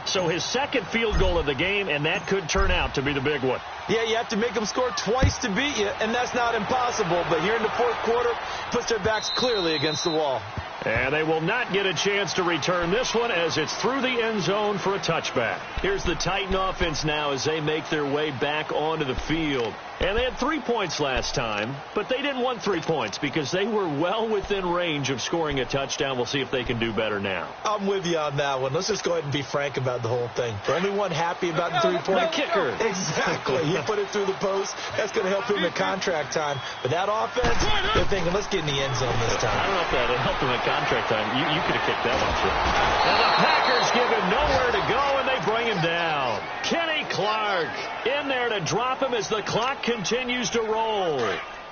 So his 2nd field goal of the game, and that could turn out to be the big one. Yeah, you have to make them score twice to beat you, and that's not impossible. But here in the 4th quarter, puts their backs clearly against the wall. And they will not get a chance to return this one as it's through the end zone for a touchback. Here's the Titan offense now as they make their way back onto the field. And they had 3 points last time, but they didn't want 3 points because they were well within range of scoring a touchdown. We'll see if they can do better now. I'm with you on that one. Let's just go ahead and be frank about the whole thing. The only one happy about the 3-point. The kicker. Exactly. He put it through the post. That's going to help him in contract time. But that offense, they're thinking, let's get in the end zone this time. I don't know if that helped him in contract time. You could have kicked that one through. And the Packers give him nowhere to go, and they bring him down. Kenny Clark in there to drop him as the clock continues to roll.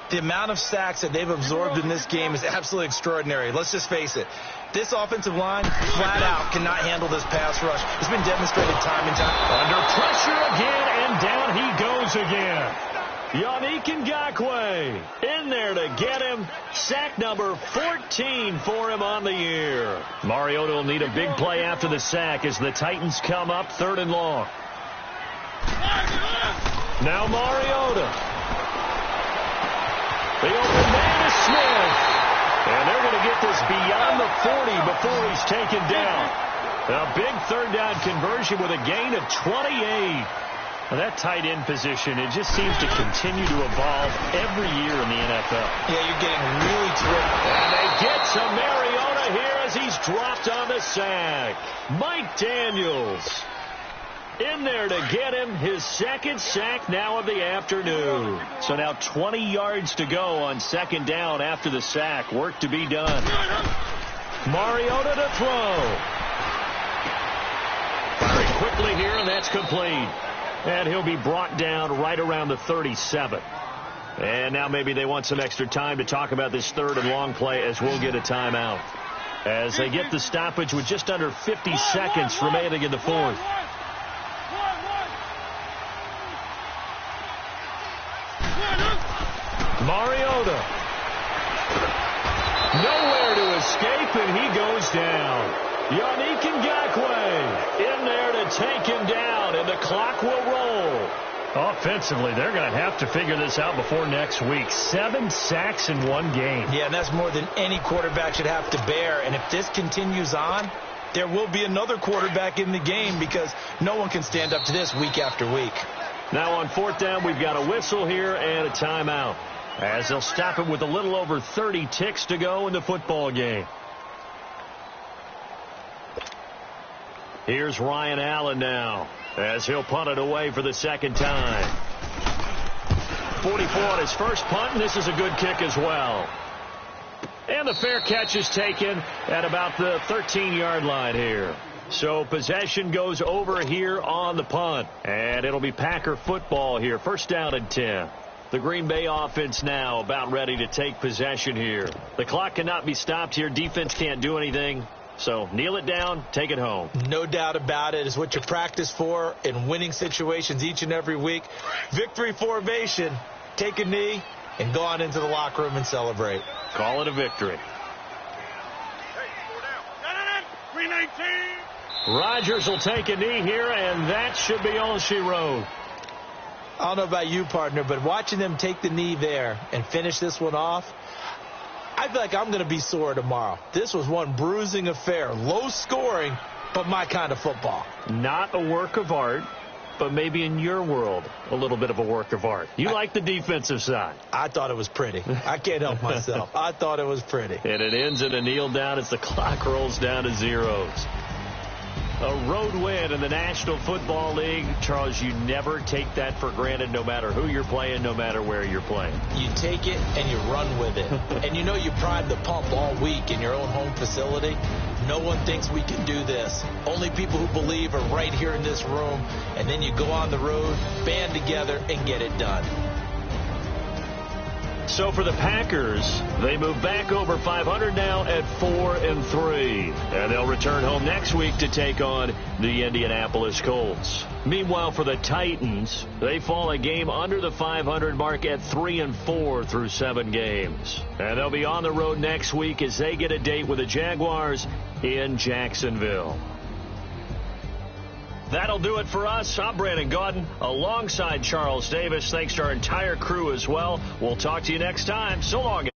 The amount of sacks that they've absorbed in this game is absolutely extraordinary. Let's just face it. This offensive line, flat out, cannot handle this pass rush. It's been demonstrated time and time. Under pressure again, and down he goes again. Yannick Ngakoue in there to get him. Sack number 14 for him on the year. Mariota will need a big play after the sack as the Titans come up 3rd and long. Now Mariota. The open man is Smith. And they're going to get this beyond the 40 before he's taken down. A big 3rd down conversion with a gain of 28. Well, that tight end position, it just seems to continue to evolve every year in the NFL. Yeah, you're getting really terrific. And they get to Mariota here as he's dropped on the sack. Mike Daniels in there to get him his 2nd sack now of the afternoon. So now 20 yards to go on 2nd down after the sack. Work to be done. Mariota to throw. Firing quickly here, and that's complete. And he'll be brought down right around the 37. And now maybe they want some extra time to talk about this 3rd and long play as we'll get a timeout. As they get the stoppage with just under 50 seconds remaining in the 4th. Mariota. Nowhere to escape, and he goes down. Yannick Ngakoue in there to take him down, and the clock will roll. Offensively, they're going to have to figure this out before next week. 7 sacks in one game. Yeah, and that's more than any quarterback should have to bear. And if this continues on, there will be another quarterback in the game because no one can stand up to this week after week. Now on fourth down, we've got a whistle here and a timeout, as they'll stop it with a little over 30 ticks to go in the football game. Here's Ryan Allen now, as he'll punt it away for the second time. 44 on his first punt, and this is a good kick as well. And the fair catch is taken at about the 13-yard line here. So possession goes over here on the punt, and it'll be Packer football here. First down and 10. The Green Bay offense now about ready to take possession here. The clock cannot be stopped here. Defense can't do anything. So kneel it down, take it home. No doubt about it. It's what you practice for in winning situations each and every week. Victory formation. Take a knee and go on into the locker room and celebrate. Call it a victory. Rodgers will take a knee here, and that should be all she wrote. I don't know about you, partner, but watching them take the knee there and finish this one off, I feel like I'm going to be sore tomorrow. This was one bruising affair. Low scoring, but my kind of football. Not a work of art, but maybe in your world, a little bit of a work of art. You like the defensive side. I thought it was pretty. I can't help myself. I thought it was pretty. And it ends in a kneel down as the clock rolls down to zeros. A road win in the National Football League. Charles, you never take that for granted, no matter who you're playing, no matter where you're playing. You take it and you run with it. And you know you prime the pump all week in your own home facility. No one thinks we can do this. Only people who believe are right here in this room. And then you go on the road, band together, and get it done. So for the Packers, they move back over 500 now at 4-3. And they'll return home next week to take on the Indianapolis Colts. Meanwhile, for the Titans, they fall a game under the 500 mark at 3-4 through 7 games. And they'll be on the road next week as they get a date with the Jaguars in Jacksonville. That'll do it for us. I'm Brandon Gaudin alongside Charles Davis. Thanks to our entire crew as well. We'll talk to you next time. So long.